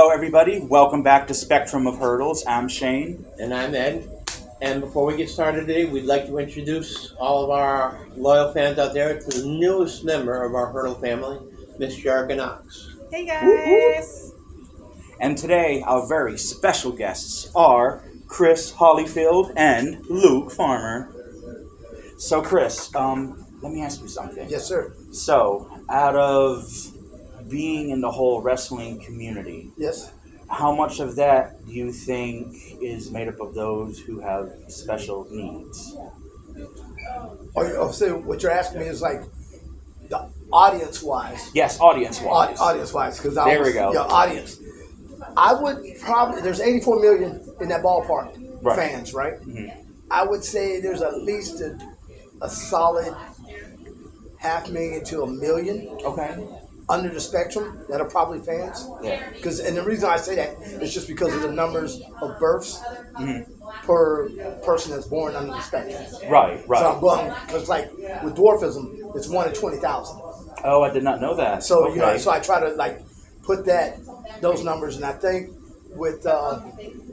Hello, everybody. Welcome back to Spectrum of Hurdles. I'm Shane. And I'm Ed. And before we get started today, we'd like to introduce all of our loyal fans out there to the newest member of our Hurdle family, Miss Jericka Knox. Hey guys! And today, our very special guests are Chris Hollyfield and Luke Farmer. So, Chris, let me ask you something. Yes, sir. So, out of being in the whole wrestling community, Yes. how much of that do you think is made up of those who have special needs? So what you're asking me is like the audience-wise. Yes, audience-wise. Audience-wise, because There we go. Yeah, audience. I would probably there's 84 million in that ballpark Right. fans, right? Mhm. I would say there's at least a solid 500,000 to 1 million Okay. under the spectrum that are probably fans. Yeah. And the reason I say that is just because of the numbers of births Mhm. per person that's born under the spectrum. Right, right. So I'm going because like with dwarfism, it's 1 in 20,000. Oh, I did not know that. So okay. you know, so I try to like put those numbers, and I think with the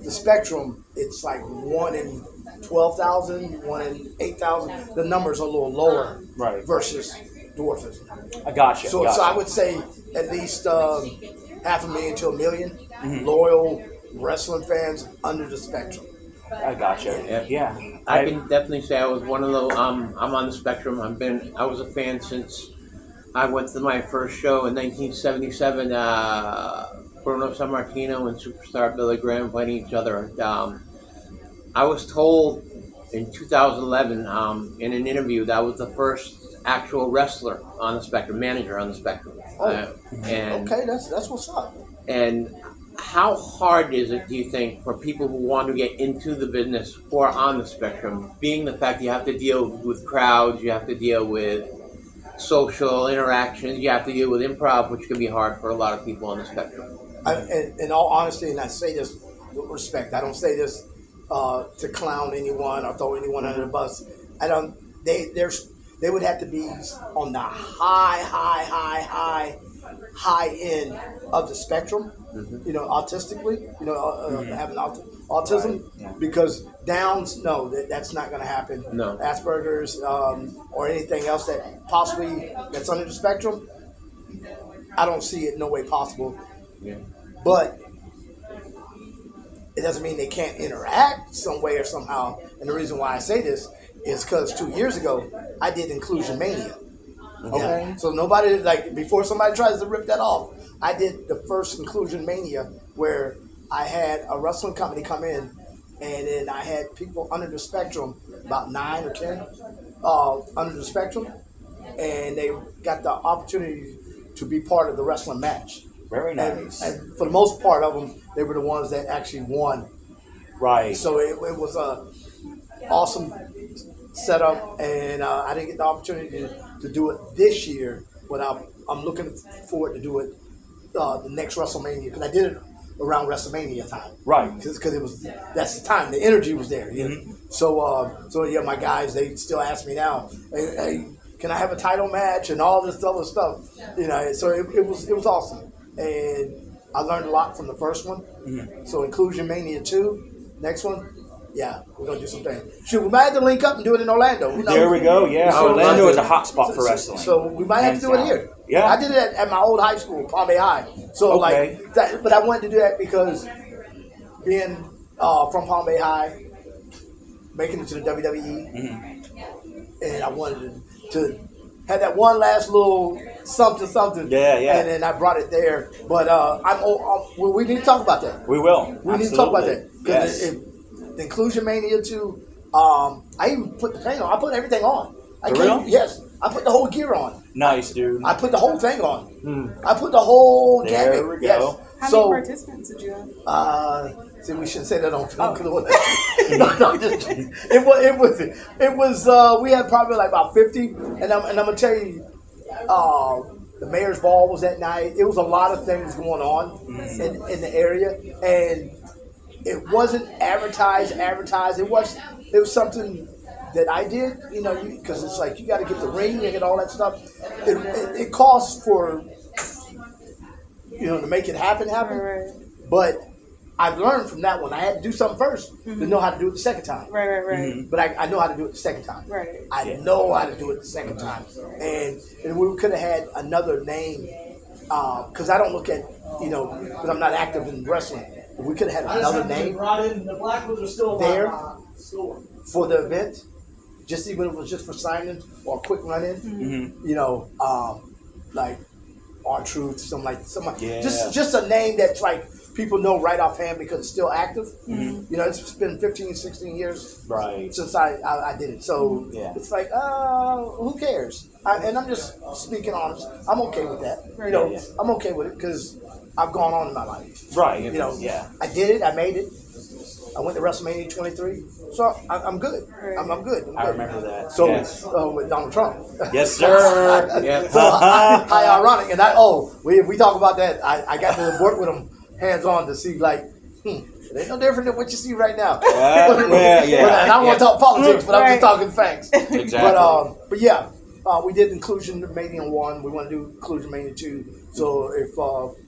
spectrum, it's like 1 in 12,000, 1 in 8,000. The numbers are a little lower, Right. versus dwarfism. I gotcha. So gotcha. I would say at least 500,000 to 1 million Mhm. loyal wrestling fans under the spectrum. I gotcha. Yeah. Yeah. I can definitely say I was one of those. I'm on the spectrum. I was a fan since I went to my first show in 1977. Bruno Sammartino and superstar Billy Graham fighting each other. And, I was told in 2011 in an interview that I was the first actual wrestler on the spectrum, manager on the spectrum. Oh. And Okay, that's what's up. And how hard is it, do you think, for people who want to get into the business who are on the spectrum, being the fact you have to deal with crowds, you have to deal with social interactions, you have to deal with improv, which can be hard for a lot of people on the spectrum? In all honesty, and I say this with respect, I don't say this to clown anyone or throw anyone under the bus. I don't. They would have to be on the high end of the spectrum. Mm-hmm. You know, autistically. You know, having autism, Right, yeah. because Downs, no, that's not going to happen. No. Asperger's or anything else that possibly that's under the spectrum. I don't see it no way possible. Yeah. But it doesn't mean they can't interact some way or somehow. And the reason why I say this is because 2 years ago, I did Inclusion Mania. Okay. So nobody, like, before somebody tries to rip that off, I did the first Inclusion Mania where I had a wrestling company come in, and then I had people under the spectrum, about 9 or 10 under the spectrum, and they got the opportunity to be part of the wrestling match. Very nice. And for the most part of them, they were the ones that actually won. Right. So it was a awesome setup, and I didn't get the opportunity to do it this year, but I'm looking forward to do it the next WrestleMania, because I did it around WrestleMania time. Right. Because that's the time, the energy was there. You know? So yeah, my guys, they still ask me now, hey, can I have a title match and all this other stuff? You know, so it was awesome. And I learned a lot from the first one. Mm-hmm. So Inclusion Mania 2, next one, yeah, we're going to do some things. Shoot, we might have to link up and do it in Orlando. Who knows? There we go. Yeah. So- Orlando is a hot spot for wrestling. So we might have to do it here. Yeah. I did it at my old high school, Palm Bay High. So Okay. like that, but I wanted to do that because being from Palm Bay High, making it to the WWE, and I wanted to have that one last little something. Yeah, yeah. And then I brought it there. But we need to talk about that. We will. We need to talk about that. Yes. If the Inclusion Mania 2, I even put the paint on. I put everything on. For real? Yes. I put the whole gear on. Nice, dude. I put the whole thing on. I put the whole There gamut. we go. Yes. How So, many participants did you have? see, we shouldn't say that on film. No, just, it was. We had probably like about 50, and I'm gonna tell you, the mayor's ball was that night. It was a lot of things going on in the area, and it wasn't advertised. It was something that I did, you know, because it's like you got to get the ring, you get all that stuff. It costs for, you know, to make it happen. Right. But I've learned from that one. I had to do something first to know how to do it the second time. Right. But I know how to do it the second time. Right. I know how to do it the second time. And we could have had another name, because I don't look at, because I'm not active in wrestling. If we could have had another name there for the event, just even if it was just for signing or a quick run-in, like R-Truth, just a name that's like people know right offhand because it's still active. It's been 15, 16 years since I did it. So it's like, who cares? And I'm just speaking honest. I'm okay with that. I'm okay with it because I've gone on in my life. Right. I did it. I made it. I went to WrestleMania 23. So I'm good. I'm good. I remember that. So with Donald Trump. Yes, sir. Yeah. So how ironic. And we talk about that. I got to work with him hands on to see like, it ain't no different than what you see right now. And I don't want to talk politics, but I'm just talking facts. Exactly. But yeah, we did Inclusion Mania 1. We want to do Inclusion Mania 2. So if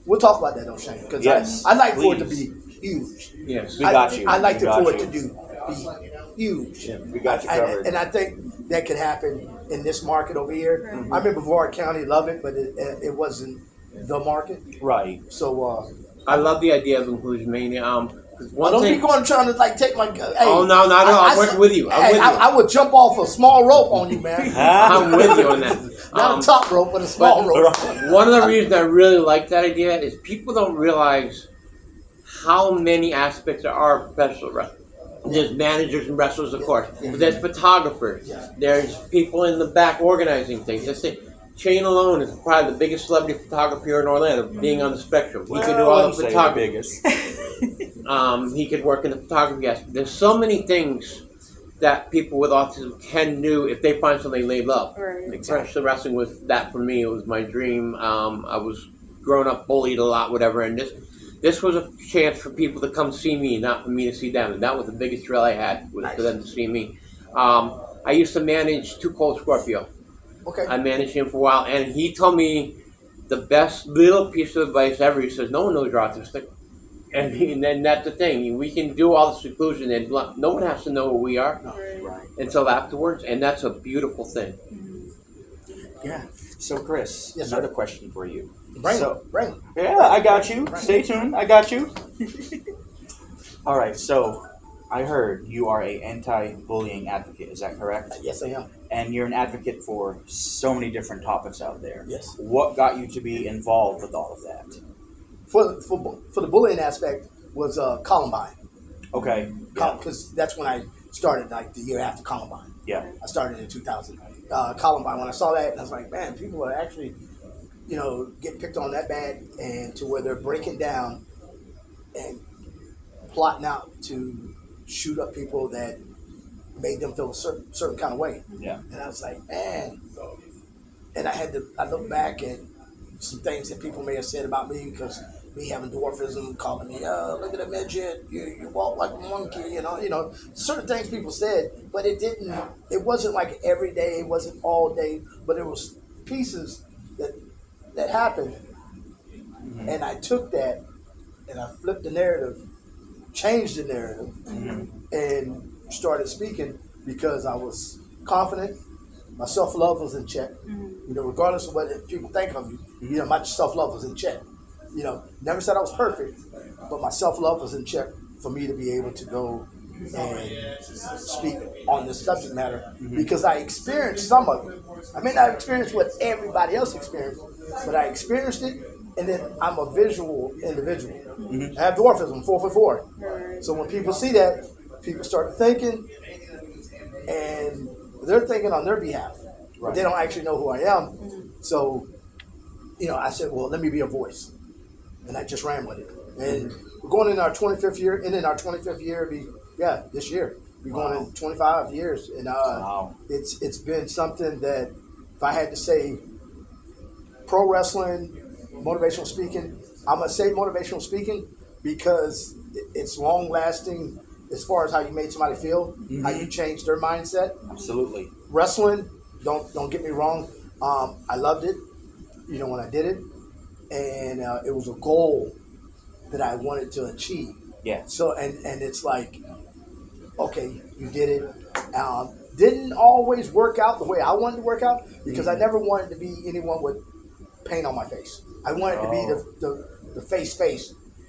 we'll talk about that, though, Shane, because I like for it to be huge. Yes, we got you. I like We got for it you. to be huge. Yeah, we got you covered. And I think that could happen in this market over here. I remember Brevard County loved it, but it wasn't the market. Right. So I love the idea of Inclusion Mania. don't be going trying to like take my. Hey, no! I'm working with you. I would jump off a small rope on you, man. I'm with you on that. Not a top rope, but a small rope. One of the reasons I really like that idea is people don't realize how many aspects there are of professional wrestling. There's managers and wrestlers, of course, but there's photographers. There's people in the back organizing things. Let's say Shane alone is probably the biggest celebrity photographer here in Orlando, being on the spectrum. He could do all the photography. He could work in the photography aspect. There's so many things that people with autism can do if they find something they love. Professional wrestling was that for me. It was my dream. I was growing up bullied a lot, whatever, and this was a chance for people to come see me, not for me to see them. And that was the biggest thrill I had, was for them to see me. I used to manage Too Cold Scorpio. Okay. I managed him for a while, and he told me the best little piece of advice ever. He says, no one knows you're autistic. And then that's the thing. We can do all the seclusion, and no one has to know who we are until afterwards, and that's a beautiful thing. Yeah. So, Chris, another question for you. Bring it. Yeah, I got you. Stay tuned. I got you. All right. So, I heard you are a anti-bullying advocate. Is that correct? Yes, I am. And you're an advocate for so many different topics out there. Yes. What got you to be involved with all of that? For the bullying aspect was Columbine. Okay. Because that's when I started, like the year after Columbine. Yeah. I started in 2000. Columbine, when I saw that, I was like, man, people are actually, getting picked on that bad, and to where they're breaking down and plotting out to shoot up people that made them feel a certain kind of way. Yeah. And I was like, man. And I look back at some things that people may have said about me, because me having dwarfism, calling me, look at that midget, you walk like a monkey, certain things people said, but it wasn't like every day, it wasn't all day, but it was pieces that happened. Mm-hmm. And I took that and I flipped the narrative, changed the narrative, and started speaking because I was confident. My self-love was in check. Regardless of what people think of you, my self-love was in check. Never said I was perfect, but my self-love was in check for me to be able to go and speak on this subject matter, because I experienced some of it. I may not have experienced what everybody else experienced, but I experienced it, and then I'm a visual individual. I have dwarfism, 4'4". So when people see that, people start thinking, and they're thinking on their behalf. But they don't actually know who I am. So, I said, well, let me be a voice. And I just ran with it. And we're going in our 25th year, and in our 25th year, this year. We're going in 25 years. And it's been something that, if I had to say, pro wrestling, motivational speaking, I'm going to say motivational speaking because it's long lasting as far as how you made somebody feel, how you changed their mindset. Absolutely. Wrestling, don't get me wrong. I loved it, when I did it, and it was a goal that I wanted to achieve. Yeah. So and it's like, okay, you did it. Didn't always work out the way I wanted to work out because I never wanted to be anyone with paint on my face. I wanted to be the face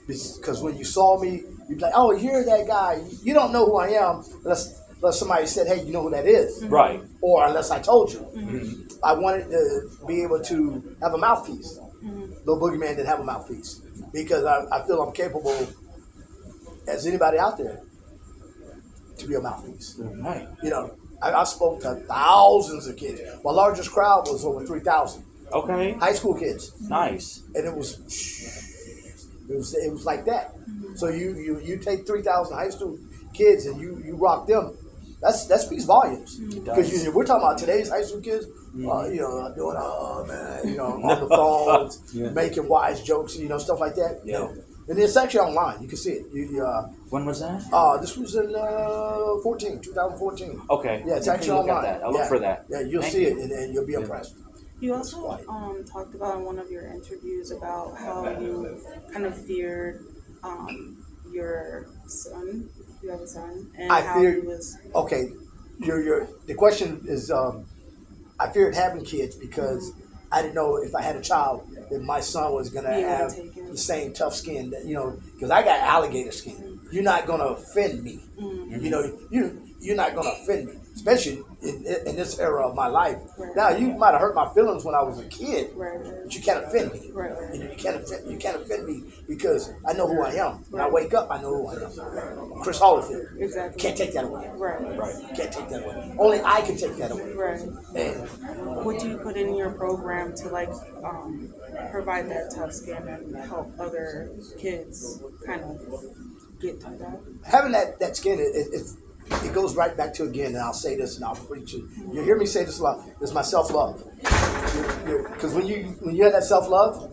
because when you saw me, you'd be like, oh, you're that guy. You don't know who I am unless somebody said, hey, you know who that is. Right. Or unless I told you. I wanted to be able to have a mouthpiece. The Boogeyman didn't have a mouthpiece because I feel I'm capable as anybody out there to be a mouthpiece. Right. You know, I spoke to thousands of kids. My largest crowd was over 3,000. Okay. High school kids. Nice. And it was like that. So you take 3,000 high school kids and you rock them. That speaks volumes. Because we're talking about today's high school kids. You know, doing on the phones, making wise jokes, stuff like that. Yeah. And it's actually online. You can see it. When was that? This was in 2014. Okay. Yeah, it's I'll actually look online. at that. I'll look for that. Yeah, you'll Thank see you. it and you'll be impressed. You also talked about in one of your interviews about how you kind of feared your son. You have a son, and I how feared. he was. Okay, the question is, I feared having kids because I didn't know if I had a child that my son was gonna have the same tough skin that because I got alligator skin. You're not gonna offend me. You're not gonna offend me, especially in this era of my life. Right. Now you might have hurt my feelings when I was a kid, Right. but you can't offend me. Right. You can't offend me because I know who I am. When I wake up, I know who I am. Chris Hollyfield. Exactly. Can't take that away. Right. Can't take that away. Only I can take that away. Right. And What do you put in your program to provide that tough skin and help other kids kind of get through that? having that skin, it goes right back to, again, and I'll say this and I'll preach it. You hear me say this a lot. It's my self-love. Because when you have that self-love,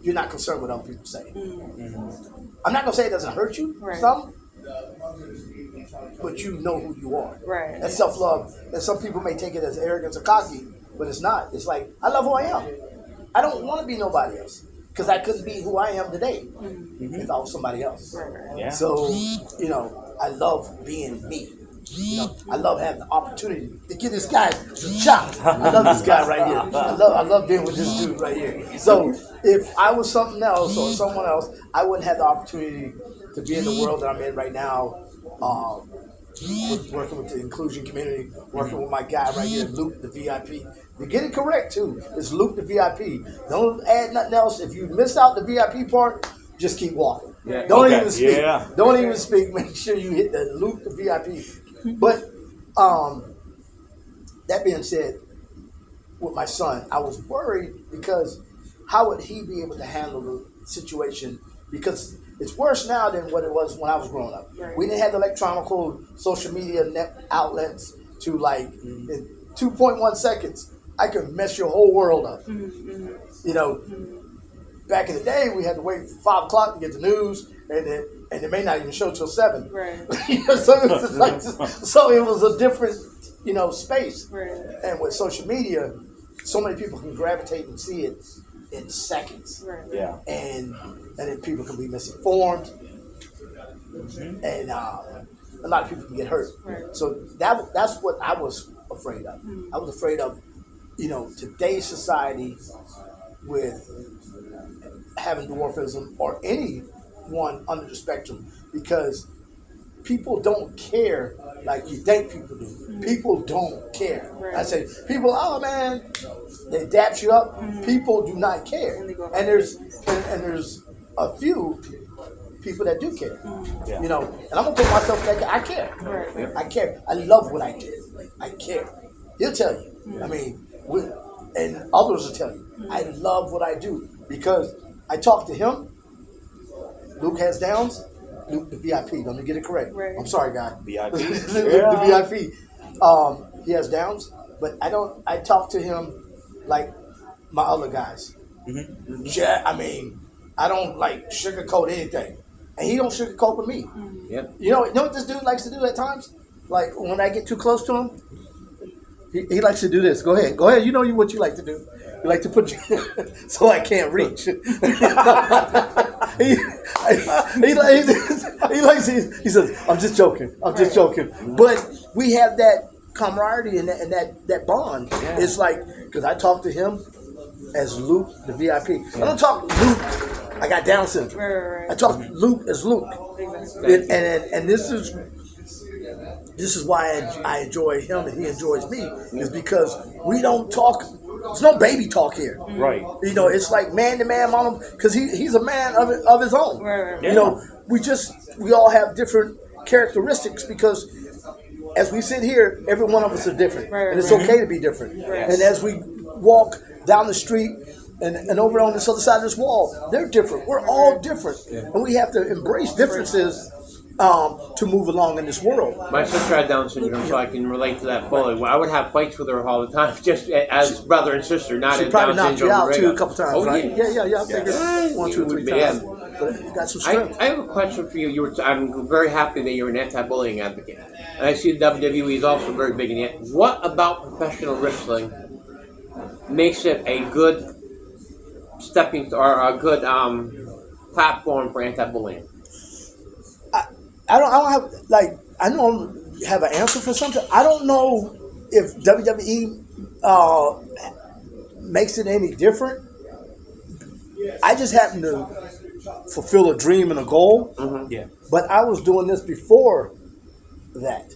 you're not concerned with what other people say. Mm-hmm. I'm not gonna say it doesn't hurt you, some, but you know who you are. Right. That self-love, and some people may take it as arrogance or cocky, but it's not. It's like, I love who I am. I don't want to be nobody else, because I couldn't be who I am today if I was somebody else. Right. Yeah. So, I love being me. I love having the opportunity to give this guy some chops. I love this guy right here. I love being with this dude right here. So if I was something else or someone else, I wouldn't have the opportunity to be in the world that I'm in right now. Working with the inclusion community, working with my guy right here, Luke, the VIP. You get it correct too. It's Luke, the VIP. Don't add nothing else. If you miss out the VIP part, just keep walking. Yeah. Don't Okay. even speak. Yeah. Don't even speak. Make sure you hit the Luke, the VIP. But that being said, with my son, I was worried because how would he be able to handle the situation? Because it's worse now than what it was when I was growing up. Right. We didn't have the electronic social media net outlets to in 2.1 seconds, I could mess your whole world up. Back in the day, we had to wait for 5 o'clock to get the news, and it may not even show till 7. Right. So it was so it was a different, space. Right. And with social media, so many people can gravitate and see it in seconds. Right. Yeah. And then people can be misinformed, and a lot of people can get hurt. Right. So that's what I was afraid of. I was afraid of, today's society with having dwarfism or anyone under the spectrum, because people don't care like you think people do. People don't care. Right. I say, people, oh man, they daps you up. People do not care. And there's a few people that do care. Yeah. And I'm gonna put myself in that. I care. Right. I care. I love what I do. I care. He'll tell you. I mean, and others will tell you. I love what I do because I talk to him. Luke has downs. Luke, the VIP. Let me get it correct. Right. I'm sorry, guy. VIP. The VIP. He has downs, but I talk to him like my other guys. Yeah, I mean, I don't sugarcoat anything, and he don't sugarcoat with me. Yep. You know what this dude likes to do at times? Like when I get too close to him, he likes to do this. Go ahead. You know what you like to do. You like to put so I can't reach. he says, I'm just joking. I'm just joking. But we have that camaraderie and that bond. Yeah. It's like, because I talk to him as Luke, the VIP. I don't talk Luke, I got Down syndrome. Right. I talk Luke as Luke. Exactly. And this is why I enjoy him and he enjoys me, is because we don't talk. There's no baby talk here. Right. You know, it's like man to man, mama, because he's a man of his own. Right. You know, we all have different characteristics because as we sit here, every one of us are different, Right. and it's okay to be different. Right. And as we walk down the street and over on this other side of this wall, they're different. We're all different, and we have to embrace differences to move along in this world. My sister had Down syndrome, so I can relate to that fully. I would have fights with her all the time, just as brother and sister, not She as probably Down knocked you syndrome. out too a couple times, Oh, right? yeah. Yeah. I figured 1, 2, 3 Yeah. times. But you got some strength. I have a question for you. I'm very happy that you're an anti-bullying advocate, and I see WWE is also very big in it. What about professional wrestling makes it a good stepping or a good platform for anti-bullying? I don't have, like, I don't have an answer for something. I don't know if WWE makes it any different. I just happen to fulfill a dream and a goal. Mm-hmm. Yeah. But I was doing this before that.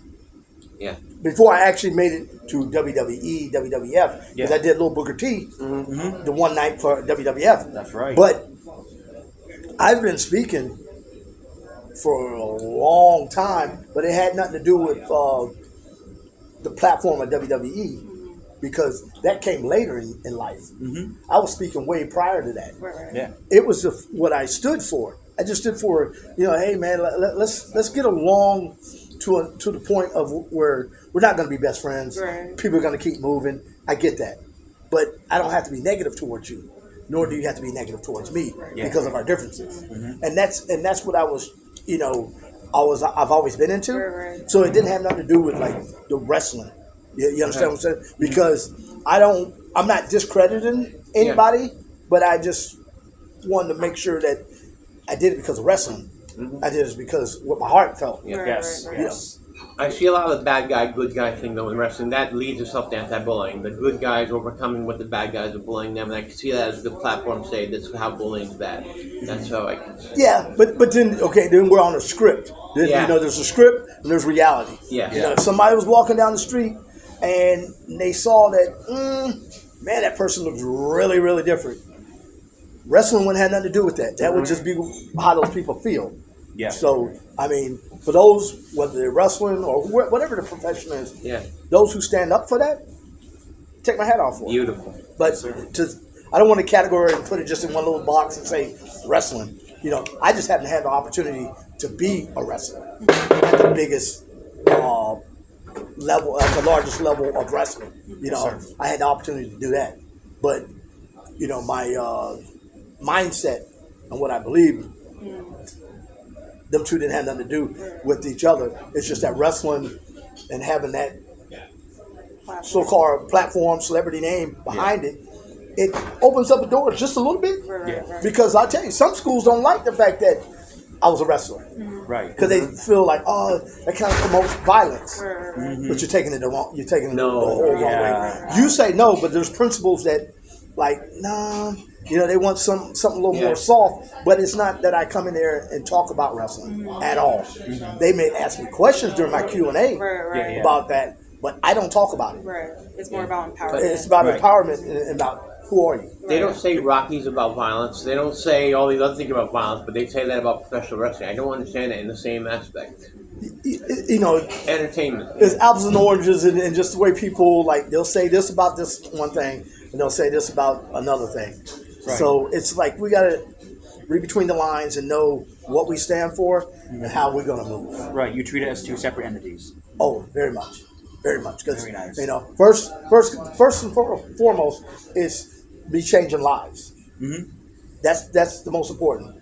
Yeah. Before I actually made it to WWE, WWF, because I did Little Booker T the one night for WWF. That's right. But I've been speaking for a long time, but it had nothing to do with the platform of WWE, because that came later in life. Mm-hmm. I was speaking way prior to that. Right. Yeah. It was what I stood for. I just stood for, hey man, let's get along to the point of where we're not going to be best friends. Right. People are going to keep moving. I get that, but I don't have to be negative towards you, nor do you have to be negative towards me because of our differences. Mm-hmm. And that's what I was, I've always been into. Right. So it didn't have nothing to do with like the wrestling. You understand what I'm saying? Because I'm not discrediting anybody, but I just wanted to make sure that I did it because of wrestling. I did it because what my heart felt. Yeah. Right, Yes. right. Yes. I see a lot of the bad guy, good guy thing though in wrestling. That leads itself to anti-bullying. The good guys overcoming what the bad guys are bullying them, and I can see that as a good platform to say this is how bullying is bad. That's how I can say. Yeah, but then we're on a script. Then, there's a script and there's reality. Yeah. If somebody was walking down the street and they saw that, man, that person looks really, really different. Wrestling wouldn't have nothing to do with that. That would just be how those people feel. Yeah. So, I mean, for those, whether they're wrestling or whatever the profession is, those who stand up for that, take my hat off for it. Beautiful. But I don't want to categorize and put it just in one little box and say wrestling. I just happen to have the opportunity to be a wrestler at the biggest level, at the largest level of wrestling. I had the opportunity to do that. But, my mindset and what I believe, them two didn't have nothing to do with each other. It's just that wrestling and having that so-called platform, celebrity name behind it, it opens up the doors just a little bit. Right. Because I'll tell you, some schools don't like the fact that I was a wrestler. Right. Because they feel like, that kind of promotes violence. Right. But you're taking it the wrong No. whole wrong way. You say no, but there's principles that, like, nah, they want something a little more soft, but it's not that I come in there and talk about wrestling at all. They may ask me questions during my Q&A Right. about that, but I don't talk about it. Right. It's more about empowerment. It's about empowerment and about who are you. They don't say Rocky's about violence. They don't say all these other things about violence, but they say that about professional wrestling. I don't understand it in the same aspect. Entertainment. It's apples and oranges, and just the way people, like, they'll say this about this one thing, and they'll say this about another thing. Right. So it's like we got to read between the lines and know what we stand for and how we're going to move. Right. You treat it as two separate entities. Oh, very much. Very much. Because, Very nice. first and foremost is me changing lives. Mm-hmm. That's the most important.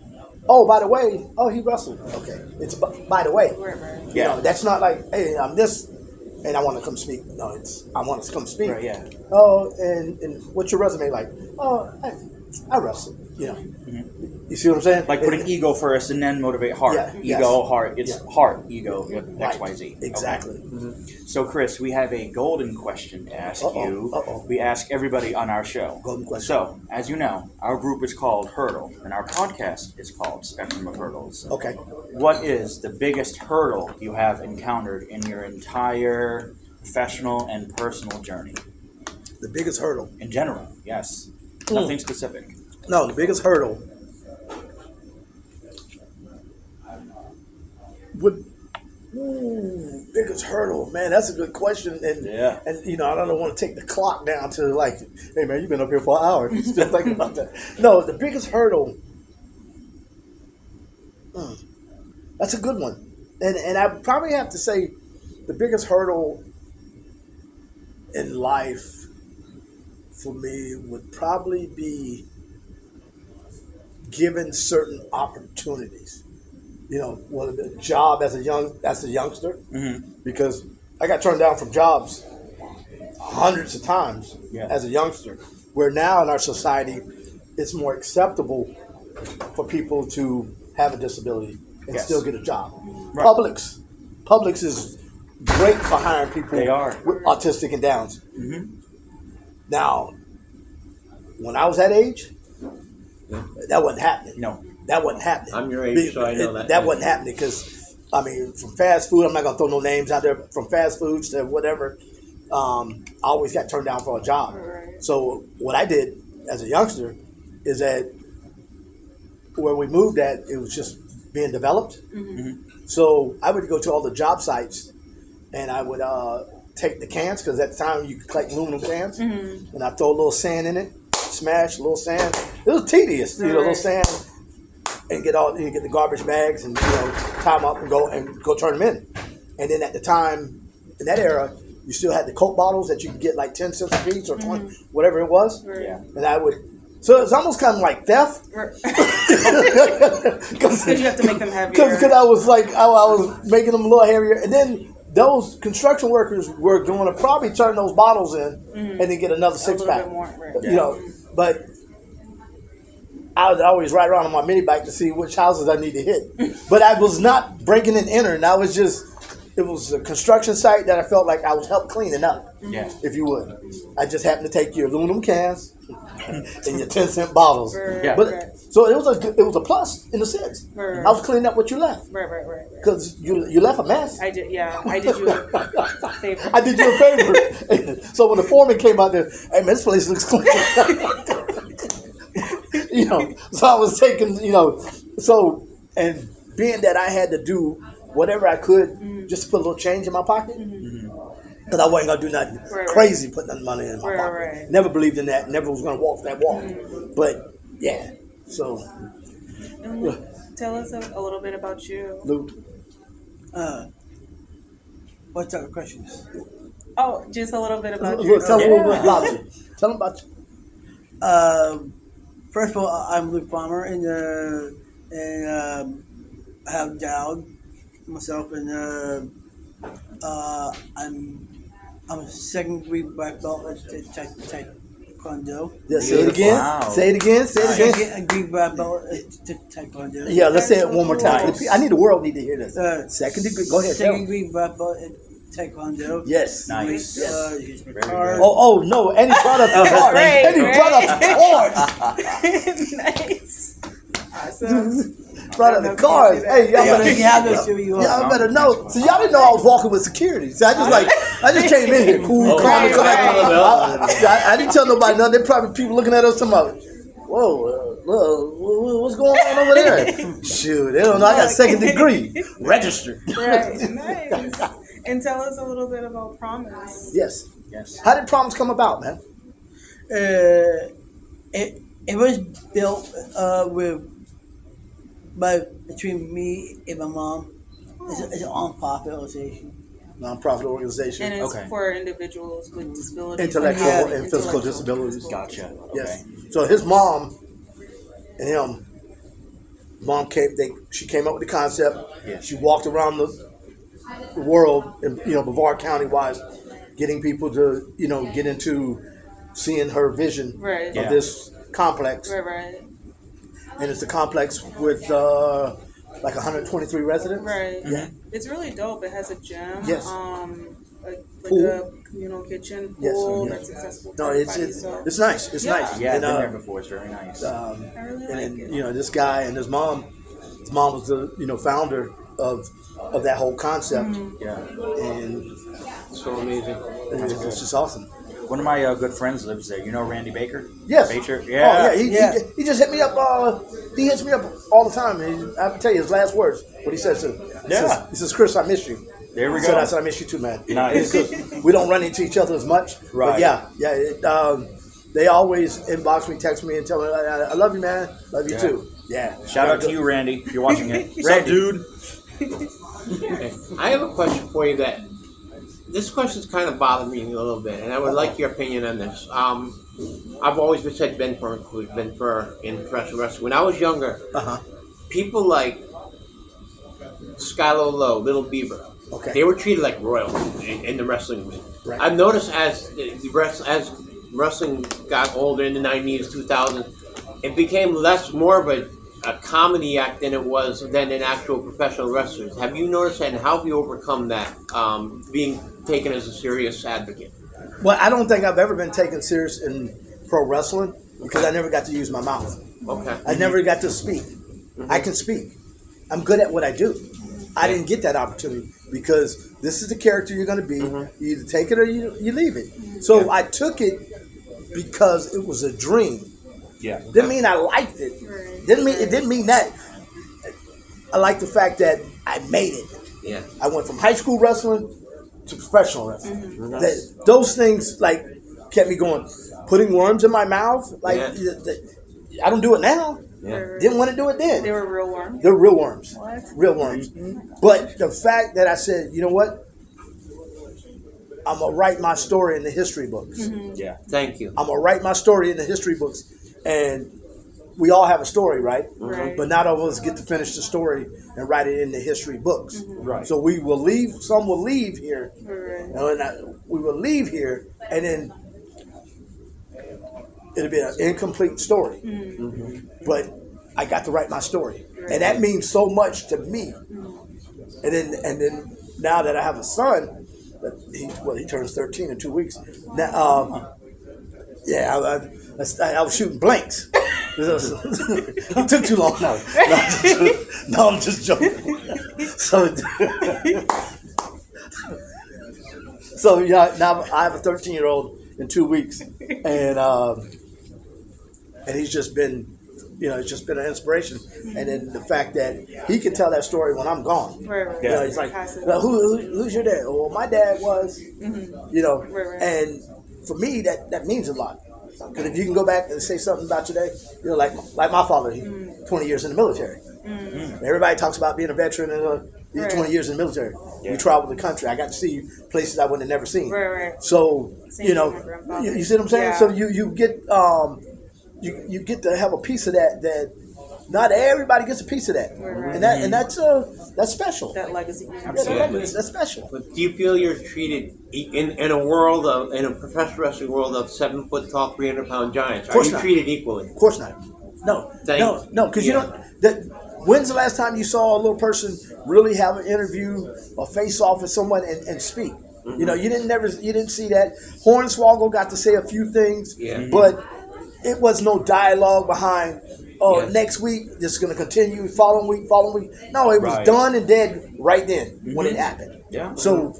Oh, by the way, he wrestled. Okay. It's by the way. Right. Yeah. That's not like, hey, I'm this and I want to come speak. No, it's I want to come speak. Right, yeah. Oh, and what's your resume like? Oh, I wrestle. You see what I'm saying? Like putting ego first and then motivate heart. Yeah, Ego, yes. heart. It's Yeah. heart, ego, Right. XYZ. Exactly. Okay. So, Chris, we have a golden question to ask you. We ask everybody on our show. Golden question. So, as you know, our group is called Hurdle, and our podcast is called Spectrum of Hurdles. Okay. What is the biggest hurdle you have encountered in your entire professional and personal journey? The biggest hurdle. In general, yes. Nothing specific. No, the biggest hurdle would. Biggest hurdle, man. That's a good question, and I don't want to take the clock down to like, hey man, you've been up here for an hour. Still thinking about that. No, the biggest hurdle. That's a good one, and I probably have to say, the biggest hurdle in life for me would probably be given certain opportunities. A job as a youngster, because I got turned down from jobs hundreds of times as a youngster. Where now in our society, it's more acceptable for people to have a disability and still get a job. Right. Publix is great for hiring people with autistic and Downs. Now, when I was that age, that wasn't happening. No. That wasn't happening. I'm your age, so I know that. That wasn't happening because, from fast food, I'm not going to throw no names out there, from fast foods to whatever, I always got turned down for a job. Right. So what I did as a youngster is that where we moved at, it was just being developed. So I would go to all the job sites and I would take the cans, because at the time you could collect aluminum cans, and I throw a little sand in it, smash a little sand. It was tedious, a little sand. And get the garbage bags and tie them up and go turn them in. And then at the time, in that era, you still had the Coke bottles that you could get like 10 cents a piece or 20, whatever it was. Right. And I would, so it's almost kind of like theft. Because you have to make them heavier. Because I was I was making them a little heavier, and then those construction workers were going to probably turn those bottles in and then get another 6-pack. But I would always ride around on my mini bike to see which houses I need to hit. But I was not breaking and entering. It was a construction site that I felt like I was helping cleaning up, if you would. I just happened to take your aluminum cans and your 10-cent bottles. So it was a plus in a sense. I was cleaning up what you left. Right. Because you left a mess. I did you a favor. I did you a favor. So when the foreman came out there, hey man, this place looks clean. So I was taking, and being that I had to do whatever I could just to put a little change in my pocket, because I wasn't going to do nothing crazy, put nothing money in my pocket. Never believed in that, never was going to walk that walk. But, yeah, so. Tell us a little bit about you. Luke. What type of questions? Oh, just a little bit about you. Tell them a little bit about you. Tell them about you. First of all, I'm Luke Farmer, and I have Dowd myself, and I'm a second degree black belt at Taekwondo. Yeah, say it again. Wow. Say it again. Second degree black belt at Taekwondo. Yeah, let's say it one more time. I need the world need to hear this. Second degree. Go ahead. Second degree black belt at Taekwondo. Yes. Nice. Here's my card. No. And he brought up the cards. And he brought up the cards. Nice. Awesome. Brought up the cards. Hey, y'all better know. So y'all didn't know I was walking with security. So I just came in here cool, calm, and collected. I didn't tell nobody nothing. There probably people looking at us talking about, whoa, what's going on over there? Shoot, they don't know I got second degree. Registered. Right, nice. And tell us a little bit about Promise. Yes. How did Promise come about, man? It was built between me and my mom. It's an non-profit organization. And it's for individuals with disabilities. Intellectual and physical disabilities. Gotcha. Okay. Yes. So his mom and him, she came up with the concept. Yeah. She walked around the world, in, Brevard County wise, getting people to, get into seeing her vision of this complex. Right. and it's a complex with like 123 residents. Right. Yeah. It's really dope. It has a gym. Yes. Like Pool. a communal kitchen Yes, pool yeah. that's accessible. No, to it's everybody, it's, so it's nice. It's Yeah. nice. Yeah, I've And, been there before. It's very nice. I really and like it. you know, this guy and his mom was the founder of that whole concept, Yeah. and So amazing. it's just awesome. One of my good friends lives there. You know Randy Baker? Yes. Baker? Oh Yeah. yeah. He just hit me up. He hits me up all the time. And I can tell you his last words. What he says to he says, "Chris, I miss you." There we I go. said, I miss you too, man. Nice. We don't run into each other as much. Right. But yeah. They always inbox me, text me, and tell me, "I love you, man. Love you Yeah. too." Yeah. Shout out to you, Randy, if you're watching it. What's up, Randy. dude? Okay. I have a question for you that this question's kind of bothered me a little bit, and I would like your opinion on this. I've always been for in professional wrestling. When I was younger, people like Skylo Low, Little Beaver, Okay. they were treated like royalty in the wrestling ring. Right. I've noticed as wrestling got older in the 90s, 2000s, it became more of a comedy act than an actual professional wrestlers. Have you noticed that, and how have you overcome that, being taken as a serious advocate? Well, I don't think I've ever been taken serious in pro wrestling because I never got to use my mouth. Okay. I never got to speak. I can speak. I'm good at what I do. I didn't get that opportunity because this is the character you're going to be. You either take it or you leave it. So I took it because it was a dream. Yeah. Didn't mean I liked it. Right. It didn't mean that. I like the fact that I made it. Yeah. I went from high school wrestling to professional wrestling. Those things like kept me going. Putting worms in my mouth, like I don't do it now. Yeah. Didn't want to do it then. They were real worms. They're real worms. What? Real worms. But the fact that I said, you know what? I'm going to write my story in the history books. Yeah. Thank you. I'm going to write my story in the history books. And we all have a story, right? Right. But not all of us get to finish the story and write it in the history books. Right. So we will leave, some will leave here. Right. We will leave here and then it'll be an incomplete story. But I got to write my story. And that means so much to me. And then now that I have a son, he turns 13 in 2 weeks. Now, I was shooting blanks. It took too long. No, I'm just joking. So yeah, now I have a 13-year-old in 2 weeks, and he's just been, it's just been an inspiration. And then the fact that he can tell that story when I'm gone. Right. You know, he's like, well, who's your dad? Well, my dad was, Right. and for me that means a lot. Because if you can go back and say something about your day, like my father, he 20 years in the military. Everybody talks about being a veteran and he's 20 years in the military. We traveled the country. I got to see places I would have never seen. Right. So Same with my grandfather. you see what I'm saying? Yeah. So you get you get to have a piece of that not everybody gets a piece of that, Right. and that's special. That legacy. That's special. But do you feel you're treated in a professional wrestling world of 7 foot tall, 300-pound giants? Are course you not. treated equally? Of course not. No, because you don't. When's the last time you saw a little person really have an interview or face off with someone and speak? You didn't see that. Hornswoggle got to say a few things, but it was no dialogue behind. Next week this is going to continue. Following week. No, it was done and dead right then when it happened. Yeah. So,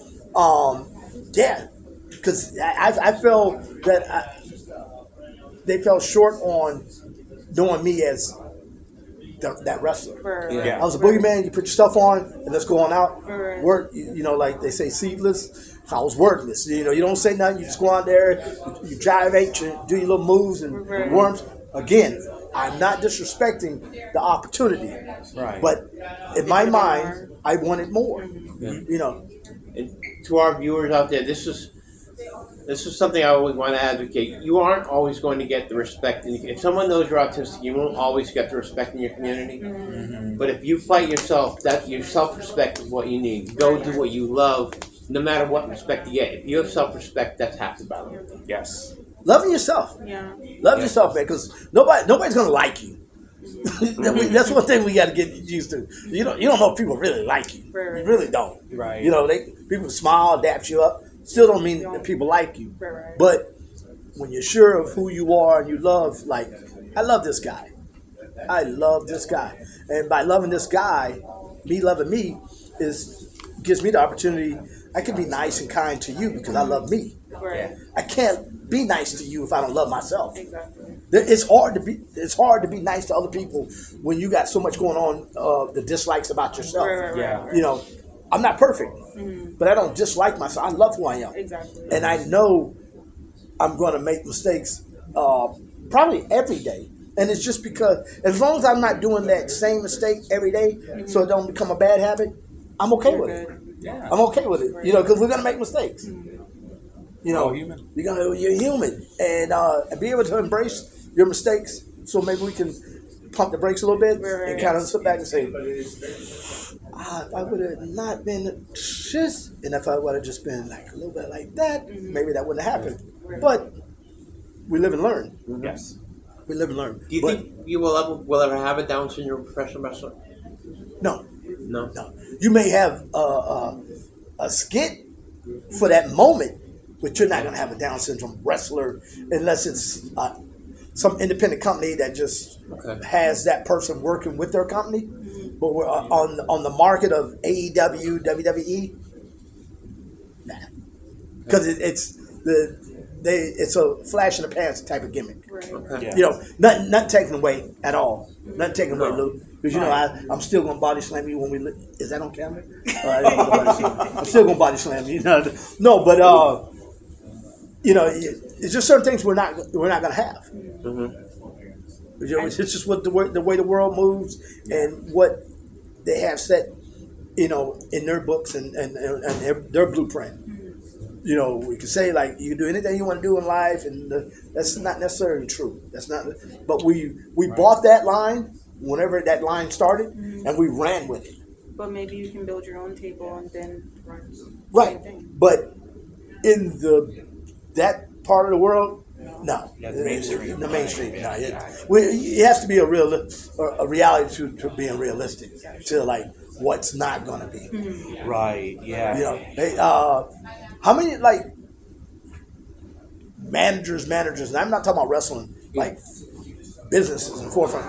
because I felt that they fell short on knowing me as that wrestler. Yeah. I was a boogeyman. You put your stuff on and let's go on out. Right. Work. Like they say, seedless. I was wordless. You don't say nothing. You just go out there. You gyrate. You do your little moves and worms. Again, I'm not disrespecting the opportunity, but in my mind, I wanted more. And to our viewers out there, this is something I always want to advocate. You aren't always going to get the respect. If someone knows you're autistic, you won't always get the respect in your community. But if you fight yourself, that your self-respect is what you need. Go do what you love, no matter what respect you get. If you have self-respect, that's half the battle. Yes. Loving yourself. Yeah. Love yourself, man, because nobody's gonna like you. That's one thing we got to get used to. You don't know if people really like you. Right. You really don't. Right. You know, people smile, dap you up. Still don't mean that people like you. Right. But when you're sure of who you are and you love, like, I love this guy. I love this guy. And by loving this guy, me loving me gives me the opportunity. I can be nice and kind to you because I love me. Right. I can't be nice to you if I don't love myself. Exactly. It's hard to be nice to other people when you got so much going on, the dislikes about yourself. Right. Yeah. You know, I'm not perfect, but I don't dislike myself. I love who I am. Exactly. And I know I'm going to make mistakes probably every day. And it's just because as long as I'm not doing that same mistake every day, so it don't become a bad habit, I'm okay with it. Yeah. I'm okay with it. You know, because we're going to make mistakes. You know, We're human. You're human, and be able to embrace your mistakes. So maybe we can pump the brakes a little bit and kind of sit back and say, if I would have not been this, and if I would have just been like a little bit like that, maybe that wouldn't have happened. But we live and learn. Yes. We live and learn. Do you think you will ever have a Down syndrome professional wrestler? No. No. You may have a skit for that moment, but you're not going to have a Down syndrome wrestler unless it's some independent company that just has that person working with their company. But we're on the market of AEW, WWE, nah, because it's a flash in the pants type of gimmick. Right. Okay. Yeah. You know, nothing taken away at all. Nothing taken away, Lou. Because, you know, I'm still going to body slam you when we... Is that on camera? I'm still going to body slam you. No, but, you know, it's just certain things we're not going to have. You know, it's just what the way the world moves and what they have set, you know, in their books and their blueprint. You know, we can say like you can do anything you want to do in life, and that's not necessarily true. That's not. But we bought that line whenever that line started, and we ran with it. But maybe you can build your own table and then run the Right. same thing. But in that part of the world, no. Yeah, the mainstream. The mainstream. No, it has to be a reality to being realistic to like what's not going to be. Right. Yeah. You know, how many like managers, and I'm not talking about wrestling, like businesses in the forefront.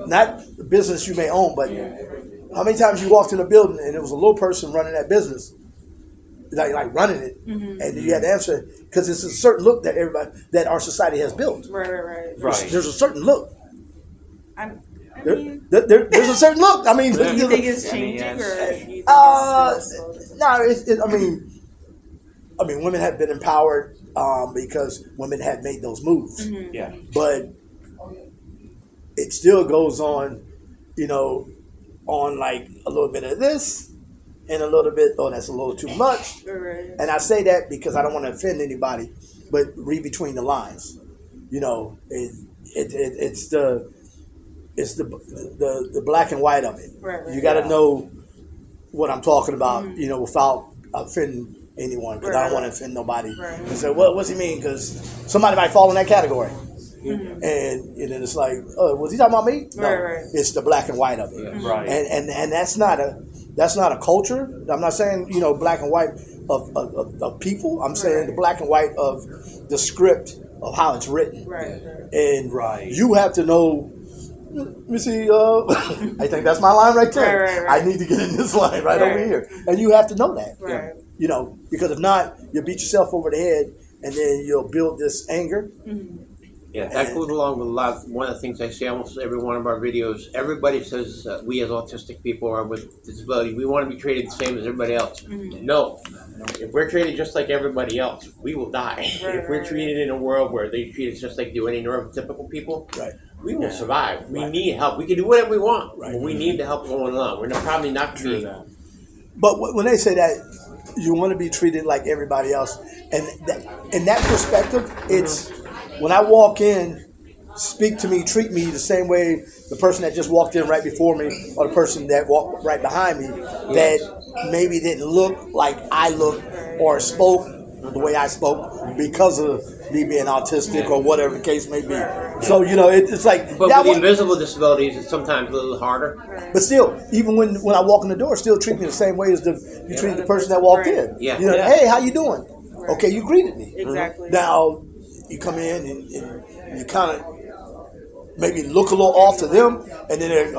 Not the business you may own, but how many times you walked in a building and it was a little person running that business, like running it, and you had to answer because it's a certain look that our society has built. Right. There's a certain look. I mean, There's a certain look. I mean, do you think it's changing, or do you think it's still no. I mean, women have been empowered because women have made those moves. Yeah. But it still goes on, you know, on like a little bit of this and a little bit, that's a little too much. Right. And I say that because I don't want to offend anybody, but read between the lines. You know, it's the black and white of it. Right. You got to know what I'm talking about, you know, without offending anyone, because I don't want to offend nobody. Right. And say, what's he mean? Because somebody might fall in that category. And then it's like, was he talking about me? No, Right. it's the black and white of it. Right. And that's not a culture. I'm not saying, you know, black and white of people. I'm saying the black and white of the script of how it's written. Right. And Right. you have to know. Let me see. I think that's my line right there. Right. I need to get in this line right over here, and you have to know that. Right. You know, because if not, you'll beat yourself over the head, and then you'll build this anger. Yeah, that goes along with one of the things I say almost every one of our videos. Everybody says we as autistic people or with disability, we want to be treated the same as everybody else. No. If we're treated just like everybody else, we will die. If we're treated in a world where they treat us just like do any neurotypical people, we will survive. We need help. We can do whatever we want, but we need the help going along. We're probably not going to be. But when they say that you want to be treated like everybody else, and in that perspective, it's when I walk in, speak to me, treat me the same way the person that just walked in right before me or the person that walked right behind me that maybe didn't look like I looked or spoke the way I spoke because of me being autistic or whatever the case may be. So it's like. But yeah, with the invisible disabilities, it's sometimes a little harder. Right. But still, even when I walk in the door, still treat me the same way as you treat the person that walked in. Yeah. Hey, how you doing? Right. Okay, you greeted me. Exactly. Now you come in and you kind of maybe look a little off to them, and then they're,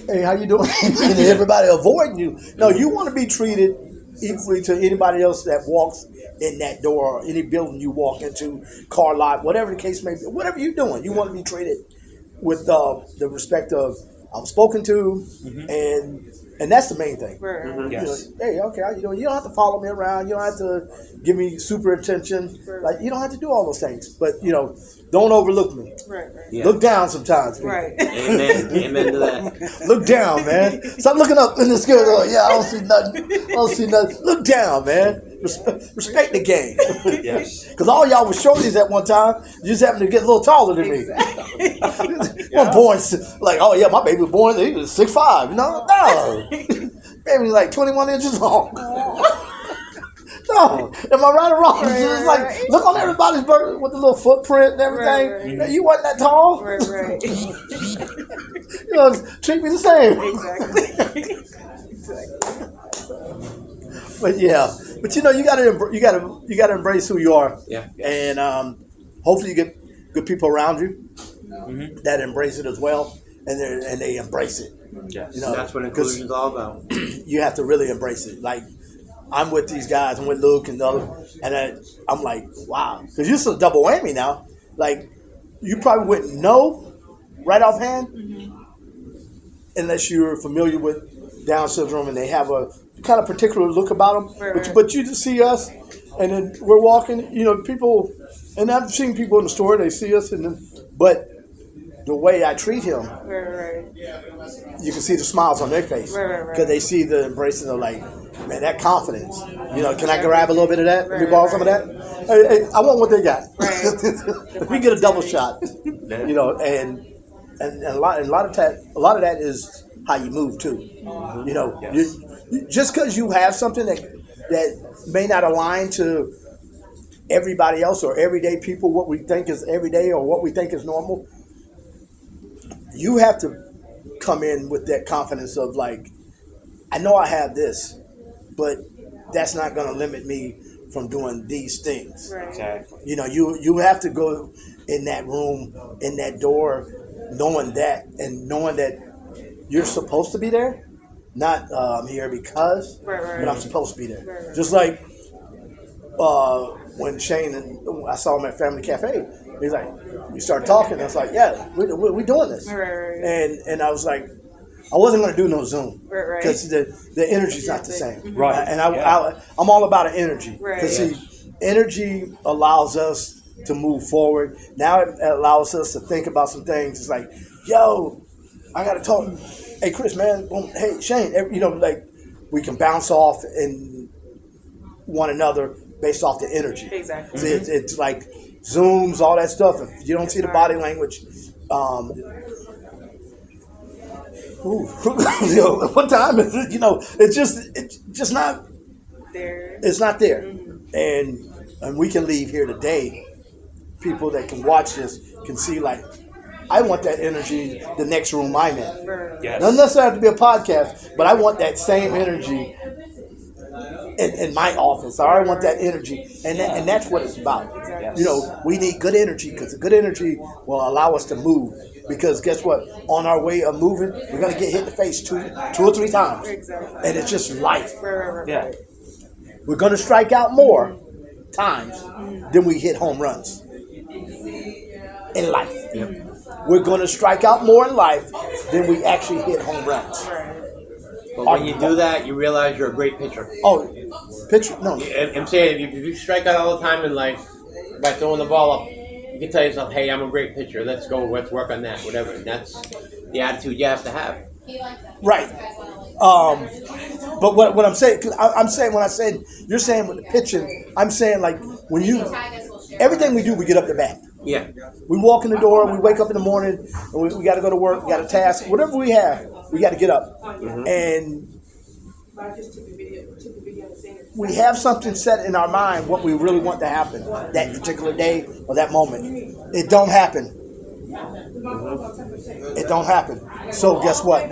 hey, how you doing? And then everybody avoiding you. No, you want to be treated equally to anybody else that walks in that door, or any building you walk into, car lot, whatever the case may be, whatever you're doing, you want to be treated with the respect of I'm spoken to, and that's the main thing. Right. Yes. Hey, okay, how you doing? You don't have to follow me around. You don't have to give me super attention. Like you don't have to do all those things. But don't overlook me. Right. Yeah. Look down sometimes. People. Right. Amen to that. Look down, man. Stop looking up in the sky. Oh, yeah, I don't see nothing. Look down, man. Respect the game. Yes. Because all y'all was shorties at one time. You just happened to get a little taller than me. One born like, oh yeah, my baby was born. He was 6'5". No, baby was like 21 inches long. No, am I right or wrong? Right, It's right, like look on everybody's birth with the little footprint and everything. Right. You wasn't that tall. Right. Treat me the same. Exactly. But yeah, you gotta embrace who you are. Yeah. And hopefully you get good people around you that embrace it as well, and they embrace it. Yes. That's what inclusion is all about. You have to really embrace it. Like I'm with these guys, I'm with Luke and the other, and I'm like, wow, because you're a double whammy now. Like you probably wouldn't know right offhand unless you're familiar with Down syndrome and they have a kind of particular look about them. Right. But you just see us, and then we're walking. People, and I've seen people in the store. They see us, but the way I treat him, Right. you can see the smiles on their face Right. because they see the embracing of like, man, that confidence. Can I grab a little bit of that? Let me borrow some of that. Hey, I want what they got. Right. We get a double shot. And a lot of that is how you move too. Just because you have something that may not align to everybody else or everyday people, what we think is everyday or what we think is normal, you have to come in with that confidence of like, I know I have this, but that's not going to limit me from doing these things. Right. Exactly. You have to go in that room, in that door, knowing that and knowing that you're supposed to be there. Not I'm here because, Right. but I'm supposed to be there. Right. Just like when Shane and I saw him at Family Cafe, he's like, we started talking. I was like, yeah, we're doing this. Right. And I was like, I wasn't going to do no Zoom Right. because the energy's not the same. Right. And I'm all about an energy. Right. Because see, energy allows us to move forward. Now it allows us to think about some things. It's like, yo, I got to talk. Hey, Chris, man. Hey, Shane. Like we can bounce off in one another based off the energy. Exactly. See, it's like Zooms, all that stuff. If you don't see the body language, what time is it? It's just not There. It's not there. And we can leave here today. People that can watch this can see like, I want that energy the next room I'm in. Right. Yes. Doesn't necessarily have to be a podcast, but I want that same energy in my office. I want that energy, and that's what it's about. Exactly. We need good energy because the good energy will allow us to move. Because guess what? On our way of moving, we're gonna get hit in the face two or three times, Exactly. and it's just life. Right. Yeah. We're gonna strike out more times than we hit home runs in life. Yep. We're gonna strike out more in life than we actually hit home runs. Right. But when you do that, you realize you're a great pitcher. Oh, pitcher? No. I'm saying if you strike out all the time in life by throwing the ball up, you can tell yourself, hey, I'm a great pitcher. Let's go. Let's work on that, whatever. And that's the attitude you have to have. Right. But what I'm saying, cause I'm saying when I said you're saying with the pitching, I'm saying like when everything we do, we get up to bat. Yeah. We walk in the door, we wake up in the morning, and we got to go to work, we got a task, whatever we have, we got to get up. And we have something set in our mind what we really want to happen that particular day or that moment. It don't happen. It don't happen. So guess what?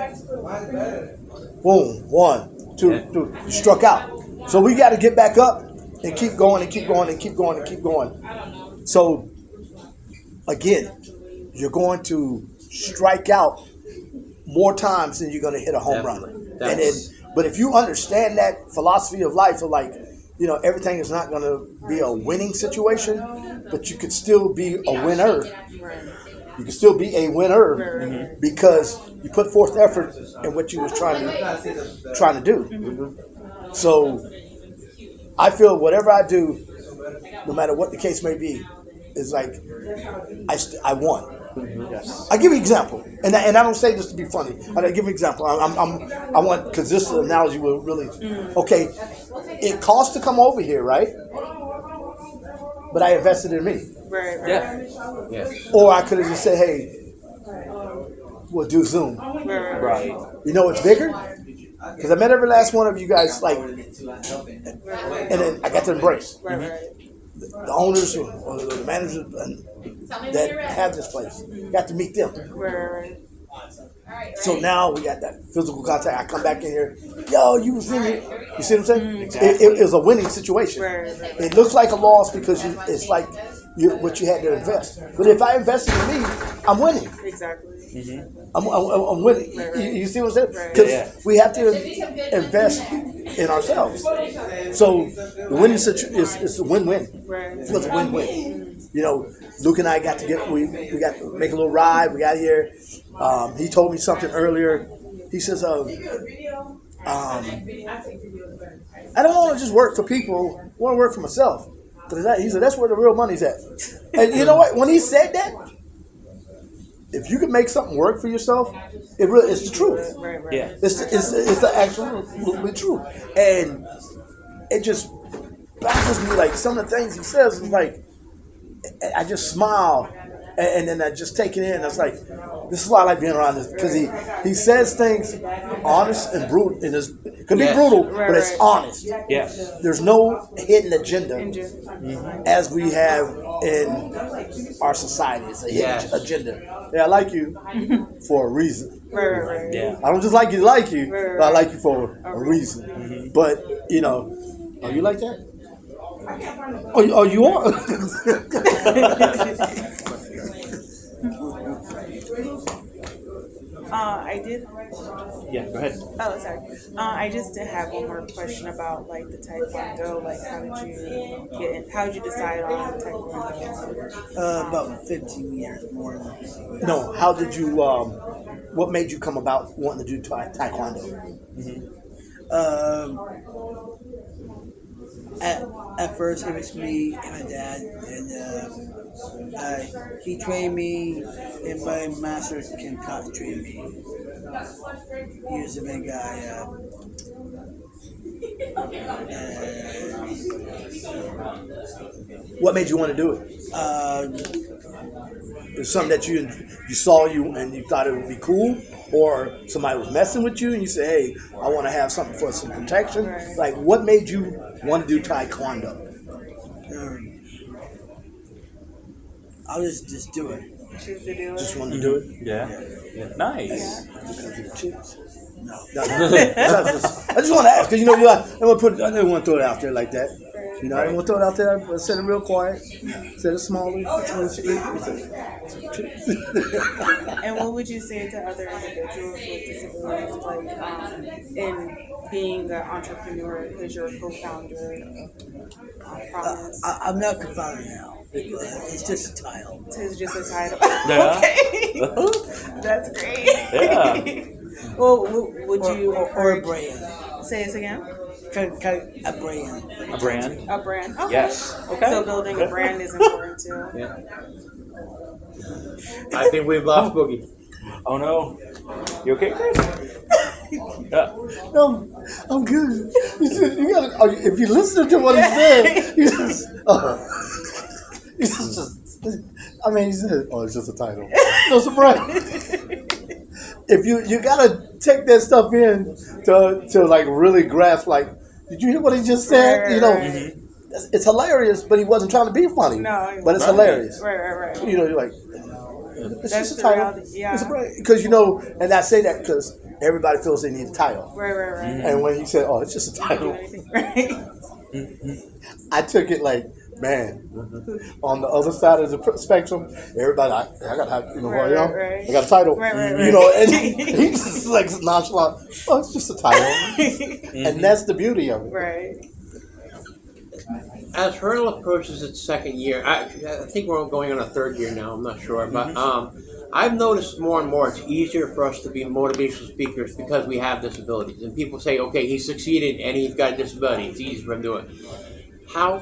Boom, 1, 2, 3, you struck out. So we got to get back up and keep going and keep going and keep going and keep going. So again, you're going to strike out more times than you're going to hit a home run. But if you understand that philosophy of life, of like, everything is not going to be a winning situation, but you could still be a winner. You can still be a winner because you put forth effort in what you was trying to do. So I feel whatever I do, no matter what the case may be, is like I won. Yes. I give you an example, and I don't say this to be funny. I give you an example. I want, because this analogy will really. Okay, it costs to come over here, right? But I invested in me. Right. Yeah. Or I could have just said, "Hey, we'll do Zoom." Right. You know what's bigger? Because I met every last one of you guys, and then I got to embrace the owners or the managers that have this place. Got to meet them. Right. So now we got that physical contact. I come back in here, yo, you was in here. You see what I'm saying? Exactly. It was a winning situation. Right. It looks like a loss because it's like what you had to invest. But if I invested in me, I'm winning. Exactly. I'm winning. You see what I'm saying? Because we have to invest in ourselves. So the winning situation is a win-win. Right. It's a win-win. Luke and I got to we got to make a little ride. We got here. He told me something earlier. He says, I don't want to just work for people. I want to work for myself. He said, that's where the real money's at. And you know what? When he said that, if you can make something work for yourself, it's the truth. Right. Yeah. It's the absolutely truth. And it just baffles me, like some of the things he says is like, I just smile and then I just take it in. I was like, this is why I like being around this, because he says things honest and brutal. And it could be brutal, but it's honest. Yeah. There's no hidden agenda as we have in our society. It's a hidden agenda. Yeah, I like you for a reason. Right. Yeah. I don't just like you, but I like you for a reason. But, are you like that? Oh, you are? I did. Yeah, go ahead. Oh, sorry. I just did have one more question about like the taekwondo. Like, how did you decide on taekwondo? About 15 years more than. No, how did you, what made you come about wanting to do taekwondo? At first, it was me and my dad, and he trained me, and my master Kim Cox trained me. He was a big guy. What made you want to do it? It was something that you saw and you thought it would be cool, or somebody was messing with you and you said, hey, I want to have something for some protection. Like, what made you want to do taekwondo? I'll just do it. Just wanted to do it? Yeah. Nice. No. I just want to ask, because I didn't want to throw it out there like that. I didn't want to throw it out there. I said it real quiet. Said it smaller. And what would you say to other individuals with disabilities, like in being an entrepreneur, because you're a co-founder of Promise? I'm not co-founder now. It's just a title. It's just a title. Yeah. Okay. That's great. Yeah. Well, would you or a brand? Say this again. A brand. A brand? A brand. Okay. Yes. Okay. So building a brand is important too. Yeah. I think we've lost Boogie. Oh no. You okay, Chris? Yeah. No, I'm good. You gotta, if you listen to what he said, he said, oh, it's just a title. No surprise. If you gotta take that stuff in to like really grasp, like, Did you hear what he just said? Right, You know, right. it's hilarious, but he wasn't trying to be funny. No, but it's Right. hilarious. Right. You know, you're like, it's That's just a the title. reality, yeah. Because you know, and I say that because everybody feels they need a title. Right. And when he said, "Oh, it's just a Do title," anything, right? I took it like, man, on the other side of the spectrum, everybody, I got, you know, Right. I got a title, Right. you know, and he's just like nonchalant. Oh, it's just a title, and that's the beauty of it. Right. As Hurdle approaches its second year, I think we're going on a third year now. I'm not sure, but I've noticed more and more it's easier for us to be motivational speakers because we have disabilities, and people say, "Okay, he succeeded and he's got a disability. It's easy for him to do it."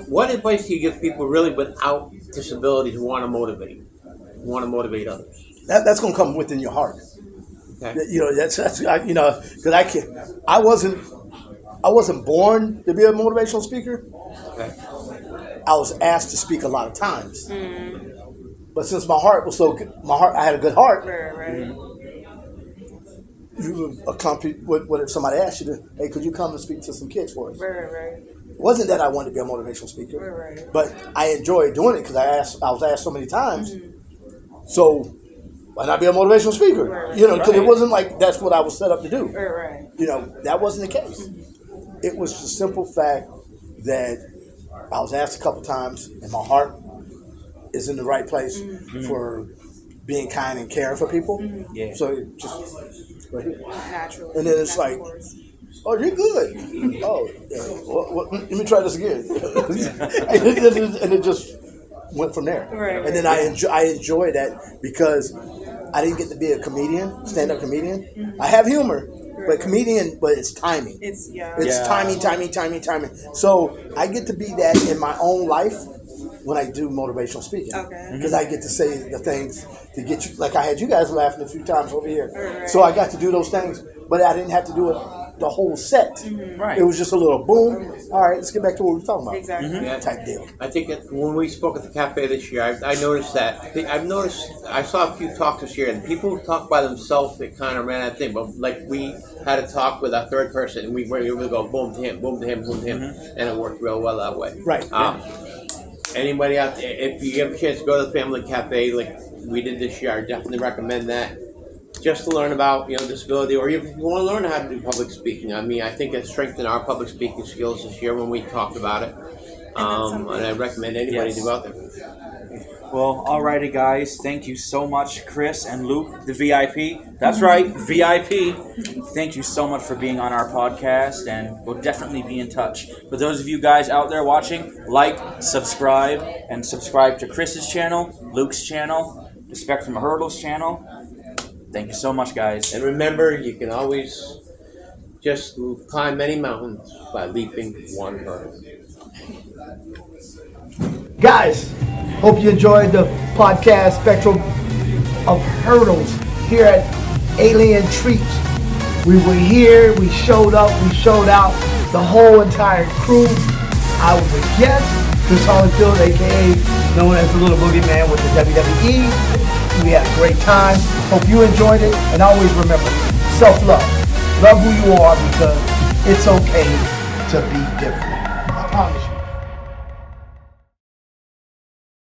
What advice do you give people really without disabilities who want to motivate others? That's going to come within your heart. Okay. You know, that's you know, because I wasn't born to be a motivational speaker. Okay. I was asked to speak a lot of times, but since my heart was so good, I had a good heart. Right. You would accompany what if somebody asked you to, hey, could you come and speak to some kids for us? Right. It wasn't that I wanted to be a motivational speaker, Right. but I enjoyed doing it because I was asked so many times. So why not be a motivational speaker? Right. You know, because it Right. wasn't like that's what I was set up to do. Right. You know, that wasn't the case. It was the simple fact that I was asked a couple times, and my heart is in the right place for being kind and caring for people. Yeah. So it just right here. Naturally. And then it's Natural like, course. oh, you're good. Oh, yeah. Let me try this again. and it just went from there. Right. And then I enjoy that because I didn't get to be a comedian, stand-up comedian. I have humor, but it's timing. It's It's timing. So I get to be that in my own life when I do motivational speaking. Okay. Because I get to say the things to get you, like I had you guys laughing a few times over here. Right. So I got to do those things, but I didn't have to do it the whole set. Right. It was just a little boom. All right, let's get back to what we were talking about. Exactly. Yeah. Type deal. I think that when we spoke at the cafe this year, I noticed that. I saw a few talks this year, and people who talk by themselves, it kind of ran out of thing. But like we had a talk with a third person, and we were able to go boom to him, boom to him, boom to him, and it worked real well that way. Right. Anybody out there, if you have a chance to go to the family cafe like we did this year, I definitely recommend that. Just to learn about disability, or if you want to learn how to do public speaking. I mean, I think it strengthened our public speaking skills this year when we talked about it. And I recommend anybody to go out there. Well, alrighty, guys. Thank you so much, Chris and Luke, the VIP. That's right, VIP. Thank you so much for being on our podcast, and we'll definitely be in touch. For those of you guys out there watching, like, subscribe, and subscribe to Chris's channel, Luke's channel, the Spectrum of Hurdles channel. Thank you so much, guys. And remember, you can always just climb many mountains by leaping one hurdle. Guys, hope you enjoyed the podcast Spectrum of Hurdles here at Alien Treats. We were here, we showed up, we showed out, the whole entire crew. I was a guest, Chris Hollyfield, aka known as the Little Boogeyman with the WWE. We had a great time. Hope you enjoyed it. And always remember, self-love. Love who you are because it's okay to be different. I promise you.